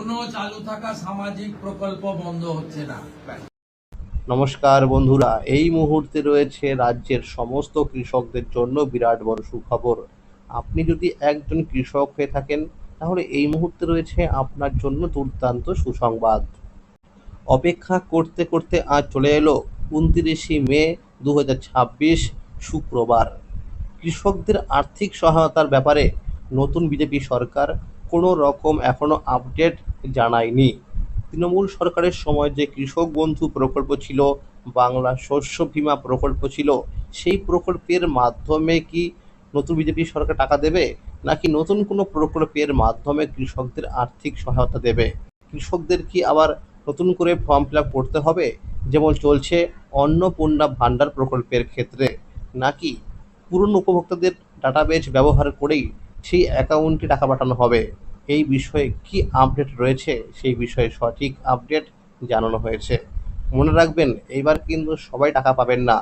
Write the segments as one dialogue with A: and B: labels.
A: কোনো চালু থাকা সামাজিক প্রকল্প বন্ধ হচ্ছে না।
B: নমস্কার বন্ধুরা, এই মুহূর্তে রয়েছে রাজ্যের সমস্ত কৃষকদের জন্য বিরাট বড় সুখবর। আপনি যদি একজন কৃষক হয়ে থাকেন তাহলে এই মুহূর্তে রয়েছে আপনার জন্য দুর্দান্ত সুসংবাদ। অপেক্ষা করতে করতে আজ চলে এলো 29শে মে 2026 শুক্রবার। কৃষকদের আর্থিক সহায়তার ব্যাপারে নতুন বিজেপি সরকার কোনো রকম এখনো আপডেট জানায়নি। তৃণমূল সরকারের সময় যে কৃষক বন্ধু প্রকল্প ছিল, বাংলা শস্য বীমা প্রকল্প ছিল, সেই প্রকল্পের মাধ্যমে কি নতুন বিজেপি সরকার টাকা দেবে, নাকি নতুন কোনো প্রকল্পের মাধ্যমে কৃষকদের আর্থিক সহায়তা দেবে? কৃষকদের কি আবার নতুন করে ফর্ম ফিল আপ করতে হবে, যেমন চলছে অন্নপূর্ণা ভাণ্ডার প্রকল্পের ক্ষেত্রে, নাকি পুরনো উপভোক্তাদের ডাটাবেজ ব্যবহার করেই সেই অ্যাকাউন্টে টাকা পাঠানো হবে? এই বিষয়ে কি আপডেট রয়েছে, সেই বিষয়ে সঠিক আপডেট জানানো হয়েছে। মনে রাখবেন, এইবার কিন্তু সবাই টাকা পাবেন না।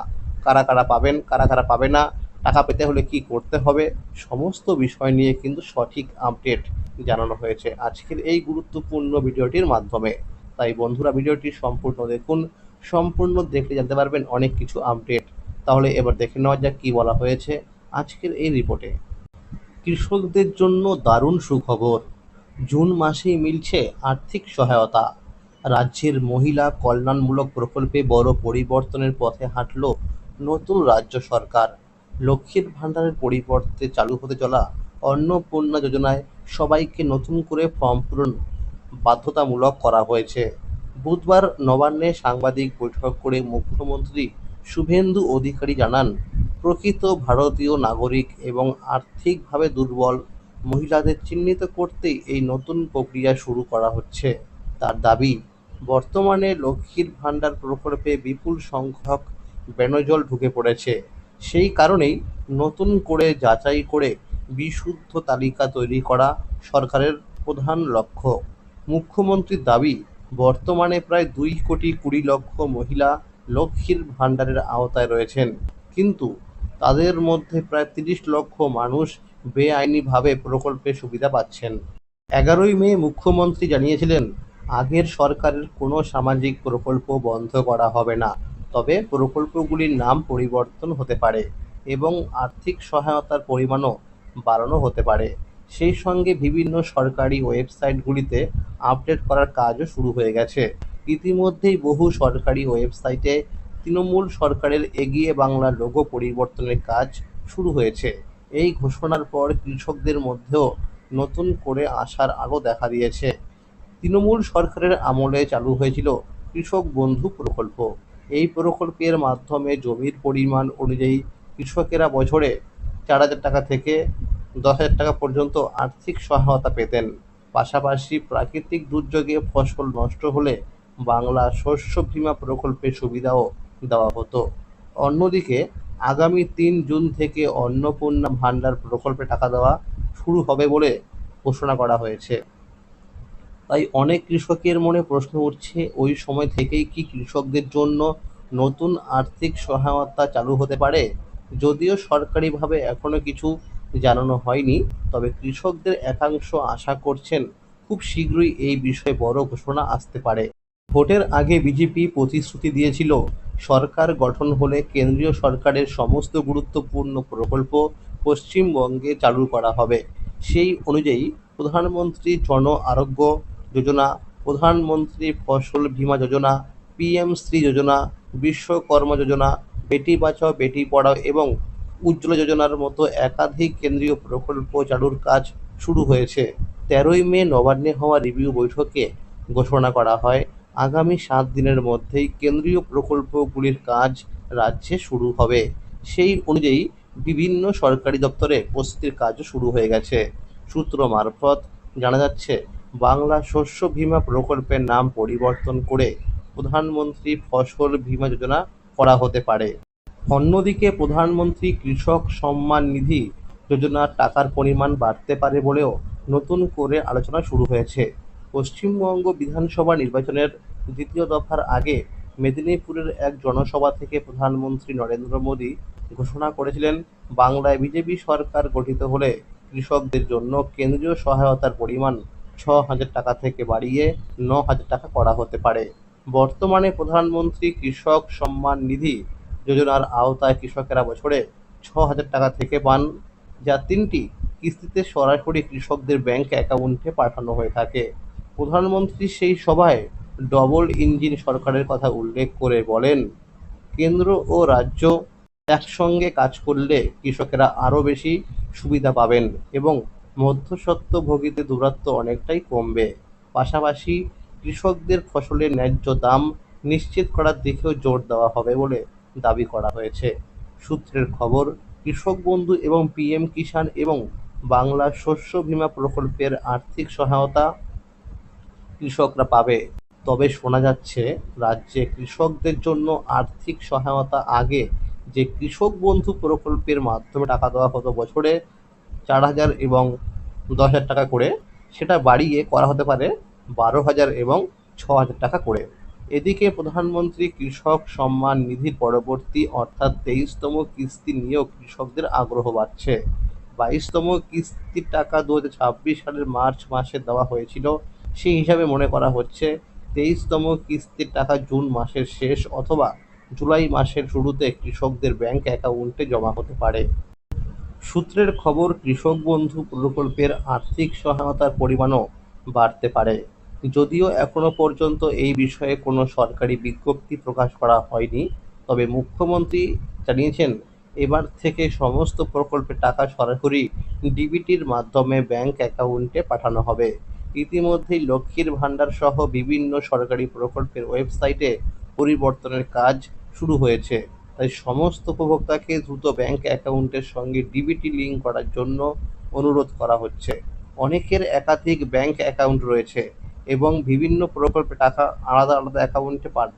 B: কারা কারা পাবেন, কারা কারা পাবে না, টাকা পেতে হলে কি করতে হবে, সমস্ত বিষয় নিয়ে কিন্তু সঠিক আপডেট জানানো হয়েছে আজকের এই গুরুত্বপূর্ণ ভিডিওটির মাধ্যমে। তাই বন্ধুরা, ভিডিওটি সম্পূর্ণ দেখুন। সম্পূর্ণ দেখলে জানতে পারবেন অনেক কিছু আপডেট। তাহলে এবার দেখে নেওয়া যাক কী বলা হয়েছে আজকের এই রিপোর্টে। কৃষকদের জন্য দারুণ সুখবর, জুন মাসেই মিলছে আর্থিক সহায়তা। রাজ্যের মহিলা কল্যাণমূলক প্রকল্পে বড় পরিবর্তনের পথে হাঁটল নতুন রাজ্য সরকার। লক্ষ্মীর ভাণ্ডারের পরিবর্তে চালু হতে চলা অন্নপূর্ণা যোজনায় সবাইকে নতুন করে ফর্ম পূরণ বাধ্যতামূলক করা হয়েছে। বুধবার নবান্নে সাংবাদিক বৈঠক করে মুখ্যমন্ত্রী শুভেন্দু অধিকারী জানান, প্রকৃত ভারতীয় নাগরিক এবং আর্থিকভাবে দুর্বল মহিলাদের চিহ্নিত করতেই এই নতুন প্রক্রিয়া শুরু করা হচ্ছে। তার দাবি, বর্তমানে লক্ষ্মীর ভাণ্ডার প্রকল্পে বিপুল সংখ্যক বেনজল ঢুকে পড়েছে। সেই কারণেই নতুন করে যাচাই করে বিশুদ্ধ তালিকা তৈরি করা সরকারের প্রধান লক্ষ্য। মুখ্যমন্ত্রীর দাবি, বর্তমানে প্রায় 2,20,00,000 মহিলা লক্ষ্মীর ভাণ্ডারের আওতায় রয়েছেন, কিন্তু তাদের মধ্যে প্রায় 30 লক্ষ মানুষ বেআইনিভাবে প্রকল্পের সুবিধা পাচ্ছেন। 11ই মে মুখ্যমন্ত্রী জানিয়েছিলেন, আগের সরকারের কোনো সামাজিক প্রকল্প বন্ধ করা হবে না, তবে প্রকল্পগুলির নাম পরিবর্তন হতে পারে এবং আর্থিক সহায়তার পরিমাণও বাড়ানো হতে পারে। সেই সঙ্গে বিভিন্ন সরকারি ওয়েবসাইটগুলিতে আপডেট করার কাজও শুরু হয়ে গেছে। ইতিমধ্যেই বহু সরকারি ওয়েবসাইটে তৃণমূল সরকারের এগিয়ে বাংলা লোগো পরিবর্তনের কাজ শুরু হয়েছে। এই ঘোষণার পর কৃষকদের মধ্যেও নতুন করে আশার আলো দেখা দিয়েছে। তৃণমূল সরকারের আমলে চালু হয়েছিল কৃষক বন্ধু প্রকল্প। এই প্রকল্পের মাধ্যমে জমির পরিমাণ অনুযায়ী কৃষকেরা বছরে 4,000 টাকা থেকে 10,000 টাকা পর্যন্ত আর্থিক সহায়তা পেতেন। পাশাপাশি প্রাকৃতিক দুর্যোগে ফসল নষ্ট হলে বাংলা শস্য বীমা প্রকল্পের সুবিধাও দেওয়া হতো। অন্যদিকে আগামী 3 জুন থেকে অন্নপূর্ণা ভাণ্ডার প্রকল্পে টাকা দেওয়া শুরু হবে বলে ঘোষণা করা হয়েছে। তাই অনেক কৃষকের মনে প্রশ্ন উঠছে, ওই সময় থেকেই কি কৃষকদের জন্য নতুন আর্থিক সহায়তা চালু হতে পারে? যদিও সরকারিভাবে এখনো কিছু জানানো হয়নি, তবে কৃষকদের একাংশ আশা করছেন খুব শীঘ্রই এই বিষয়ে বড় ঘোষণা আসতে পারে। ভোটের আগে বিজেপি প্রতিশ্রুতি দিয়েছিল, সরকার গঠন হলে কেন্দ্রীয় সরকারের সমস্ত গুরুত্বপূর্ণ প্রকল্প পশ্চিমবঙ্গে চালু করা হবে। সেই অনুযায়ী প্রধানমন্ত্রী জন আরোগ্য যোজনা, প্রধানমন্ত্রী ফসল বীমা যোজনা, পিএম শ্রী যোজনা, বিশ্বকর্মা যোজনা, বেটি বাঁচাও বেটি পড়াও এবং উজ্জ্বলা যোজনার মতো একাধিক কেন্দ্রীয় প্রকল্প চালুর কাজ শুরু হয়েছে। 13ই মে নবান্নে হওয়া রিভিউ বৈঠকে ঘোষণা করা হয়, আগামী 7 দিনের মধ্যেই কেন্দ্রীয় প্রকল্পগুলির কাজ রাজ্যে শুরু হবে। সেই অনুযায়ী বিভিন্ন সরকারি দপ্তরে প্রস্তুতির কাজও শুরু হয়ে গেছে। সূত্র মারফত জানা যাচ্ছে, বাংলা শস্য বীমা প্রকল্পের নাম পরিবর্তন করে প্রধানমন্ত্রী ফসল বীমা যোজনা করা হতে পারে। অন্যদিকে প্রধানমন্ত্রী কৃষক সম্মান নিধি যোজনার টাকার পরিমাণ বাড়তে পারে বলেও নতুন করে আলোচনা শুরু হয়েছে। পশ্চিমবঙ্গ বিধানসভা নির্বাচনের 2য় দফার আগে মেদিনীপুরের এক জনসভা থেকে প্রধানমন্ত্রী নরেন্দ্র মোদী ঘোষণা করেছিলেন, বাংলায় বিজেপি সরকার গঠিত হলে কৃষকদের জন্য কেন্দ্রীয় সহায়তার পরিমাণ 6,000 টাকা থেকে বাড়িয়ে 9,000 টাকা করা হতে পারে। বর্তমানে প্রধানমন্ত্রী কৃষক সম্মান নিধি যোজনার আওতায় কৃষকেরা বছরে 6,000 টাকা থেকে পান, যা 3টি কিস্তিতে সরাসরি কৃষকদের ব্যাংক অ্যাকাউন্টে পাঠানো হয়ে থাকে। প্রধানমন্ত্রী সেই সভায় ডবল ইঞ্জিন সরকারের কথা উল্লেখ করে বলেন, কেন্দ্র ও রাজ্য একসঙ্গে কাজ করলে কৃষকেরা আরও বেশি সুবিধা পাবেন এবং মধ্যস্বত্বভোগীদের দূরত্ব অনেকটাই কমবে। পাশাপাশি কৃষকদের ফসলের ন্যায্য দাম নিশ্চিত করার দিকেও জোর দেওয়া হবে বলে দাবি করা হয়েছে। সূত্রের খবর, কৃষক বন্ধু এবং পিএম কিষাণ এবং বাংলা শস্য বীমা প্রকল্পের আর্থিক সহায়তা কৃষকরা পাবে। তবে শোনা যাচ্ছে, রাজ্যে কৃষকদের জন্য আর্থিক সহায়তা আগে যে কৃষক বন্ধু প্রকল্পের মাধ্যমে টাকা দেওয়া হতো বছরে 4,000 এবং 10,000 টাকা করে, সেটা বাড়িয়ে করা হতে পারে 12,000 এবং 6,000 টাকা করে। এদিকে প্রধানমন্ত্রী কৃষক সম্মান নিধির পরবর্তী অর্থাৎ 23তম কিস্তি নিয়েও কৃষকদের আগ্রহ বাড়ছে। 22তম কিস্তির টাকা 2026 সালের মার্চ মাসে দেওয়া হয়েছিল। সেই হিসাবে মনে করা হচ্ছে 23তম কিস্তির টাকা জুন মাসের শেষ অথবা জুলাই মাসের শুরুতে কৃষকদের ব্যাংক অ্যাকাউন্টে জমা হতে পারে। সূত্রের খবর, কৃষক বন্ধু প্রকল্পের আর্থিক সহায়তার পরিমাণও বাড়তে পারে। যদিও এখনো পর্যন্ত এই বিষয়ে কোনো সরকারি বিজ্ঞপ্তি প্রকাশ করা হয়নি, তবে মুখ্যমন্ত্রী জানিয়েছেন, এবার থেকে সমস্ত প্রকল্পের টাকা সরাসরি ডিবিটির মাধ্যমে ব্যাংক অ্যাকাউন্টে পাঠানো হবে। ইতিমধ্যেই লক্ষ্মীর ভাণ্ডার সহ বিভিন্ন সরকারি প্রকল্পের ওয়েবসাইটে পরিবর্তনের কাজ শুরু হয়েছে। তাই সমস্ত উপভোক্তাকে দ্রুত ব্যাংক অ্যাকাউন্টের সঙ্গে ডিবিটি লিঙ্ক করার জন্য অনুরোধ করা হচ্ছে। অনেকের একাধিক ব্যাংক অ্যাকাউন্ট রয়েছে এবং বিভিন্ন প্রকল্পে টাকা আলাদা আলাদা অ্যাকাউন্টে পান।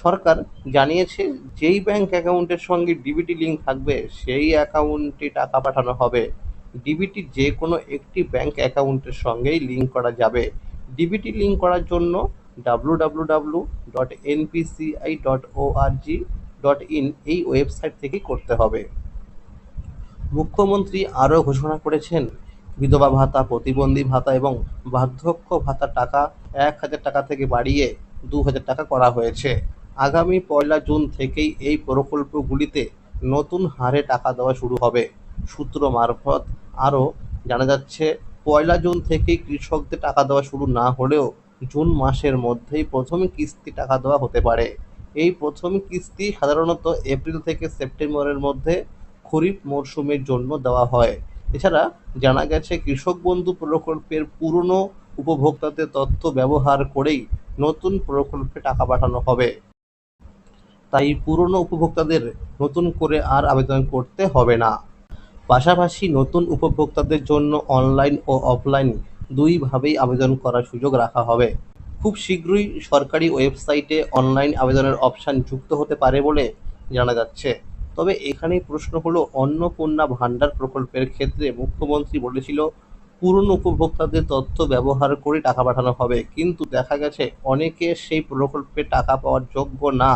B: সরকার জানিয়েছে, যেই ব্যাংক অ্যাকাউন্টের সঙ্গে ডিবিটি লিঙ্ক থাকবে সেই অ্যাকাউন্টে টাকা পাঠানো হবে। ডিবিটি যে কোনো একটি ব্যাংক অ্যাকাউন্টের সঙ্গেই লিঙ্ক করা যাবে। ডিবিটি লিঙ্ক করার জন্য www.npci.org.in এই ওয়েবসাইট থেকেই করতে হবে। মুখ্যমন্ত্রী আরও ঘোষণা করেছেন, বিধবা ভাতা, প্রতিবন্ধী ভাতা এবং বার্ধক্য ভাতার টাকা 1,000 টাকা থেকে বাড়িয়ে 2,000 টাকা করা হয়েছে। আগামী 1 জুন থেকেই এই প্রকল্পগুলিতে নতুন হারে টাকা দেওয়া শুরু হবে। সূত্র মারফত আরও জানা যাচ্ছে, 1 জুন থেকেই কৃষকদের টাকা দেওয়া শুরু না হলেও জুন মাসের মধ্যেই প্রথম কিস্তি টাকা দেওয়া হতে পারে। এই প্রথম কিস্তি সাধারণত এপ্রিল থেকে সেপ্টেম্বরের মধ্যে খরিফ মরশুমের জন্য দেওয়া হয়। এছাড়া জানা গেছে, কৃষক বন্ধু প্রকল্পের পুরনো উপভোক্তাদের তথ্য ব্যবহার করেই নতুন প্রকল্পে টাকা পাঠানো হবে। তাই পুরনো উপভোক্তাদের নতুন করে আর আবেদন করতে হবে না। পাশাপাশি নতুন উপভোক্তাদের জন্য অনলাইন ও অফলাইন দুইভাবেই আবেদন করার সুযোগ রাখা হবে। খুব শীঘ্রই সরকারি ওয়েবসাইটে অনলাইন আবেদনের অপশন যুক্ত হতে পারে বলে জানা যাচ্ছে। তবে এখানেই প্রশ্ন হলো, অন্নপূর্ণা ভাণ্ডার প্রকল্পের ক্ষেত্রে মুখ্যমন্ত্রী বলেছিল পুরনো উপভোক্তাদের তথ্য ব্যবহার করে টাকা পাঠানো হবে, কিন্তু দেখা গেছে অনেকে সেই প্রকল্পে টাকা পাওয়ার যোগ্য না,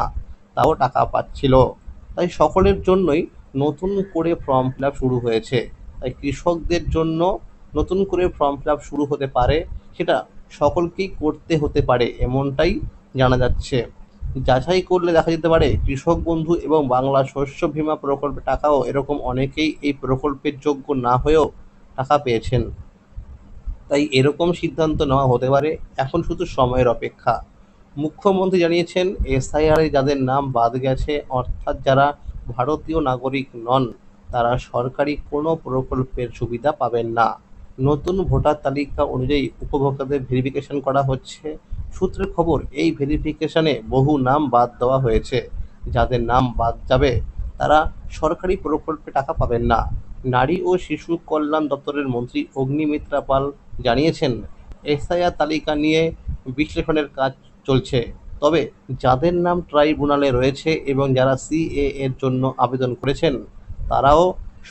B: তাও টাকা পাচ্ছিল। তাই সকলের জন্যই নতুন করে ফর্ম ফিল আপ শুরু হয়েছে। তাই কৃষকদের জন্য নতুন করে ফর্ম ফিল আপ শুরু হতে পারে, সেটা সকলকেই করতে হতে পারে এমনটাই জানা যাচ্ছে। যাচাই করলে দেখা যেতে পারে, কৃষক বন্ধু এবং বাংলা শস্য বীমা প্রকল্পের টাকাও এরকম অনেকেই এই প্রকল্পের যোগ্য না হয়েও টাকা পেয়েছেন। তাই এরকম সিদ্ধান্ত নেওয়া হতে পারে, এখন শুধু সময়ের অপেক্ষা। মুখ্যমন্ত্রী জানিয়েছেন, এসআইআরে যাদের নাম বাদ গেছে, অর্থাৎ যারা ভারতীয় নাগরিক নন, তারা সরকারি কোনো প্রকল্পের সুবিধা পাবেন না। নতুন ভোটার তালিকা অনুযায়ী উপভোক্তাদের ভেরিফিকেশন করা হচ্ছে। সূত্রের খবর, এই ভেরিফিকেশনে বহু নাম বাদ দেওয়া হয়েছে। যাদের নাম বাদ যাবে তারা সরকারি প্রকল্পে টাকা পাবেন না। নারী ও শিশু কল্যাণ দপ্তরের মন্ত্রী অগ্নিমিত্রা পাল জানিয়েছেন, এসআইআর তালিকা নিয়ে বিশ্লেষণের কাজ চলছে। তবে যাদের নাম ট্রাইব্যুনালে রয়েছে এবং যারা সিএএ এর জন্য আবেদন করেছেন, তারাও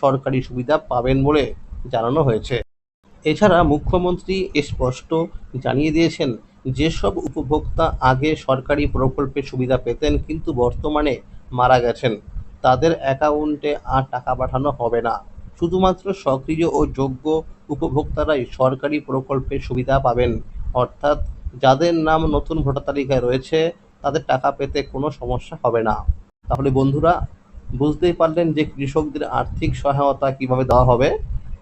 B: সরকারি সুবিধা পাবেন বলে জানানো হয়েছে। এছাড়া মুখ্যমন্ত্রী স্পষ্ট জানিয়ে দিয়েছেন, যেসব উপভোক্তা আগে সরকারি প্রকল্পের সুবিধা পেতেন কিন্তু বর্তমানে মারা গেছেন, তাদের অ্যাকাউন্টে আর টাকা পাঠানো হবে না। শুধুমাত্র সক্রিয় ও যোগ্য উপভোক্তারাই সরকারি প্রকল্পের সুবিধা পাবেন। অর্থাৎ যাদের নাম নতুন ভোটার তালিকায় রয়েছে তাদের টাকা পেতে কোনো সমস্যা হবে না। তাহলে বন্ধুরা, বুঝতেই পারলেন যে কৃষকদের আর্থিক সহায়তা কিভাবে দেওয়া হবে।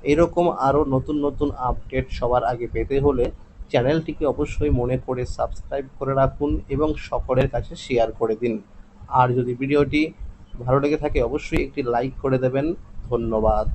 B: এরকম আরও নতুন নতুন আপডেট সবার আগে পেতে হলে চ্যানেলটিকে অবশ্যই মনে করে সাবস্ক্রাইব করে রাখুন এবং সকলের কাছে শেয়ার করে দিন। আর যদি ভিডিওটি ভালো লেগে থাকে অবশ্যই একটি লাইক করে দেবেন। ধন্যবাদ।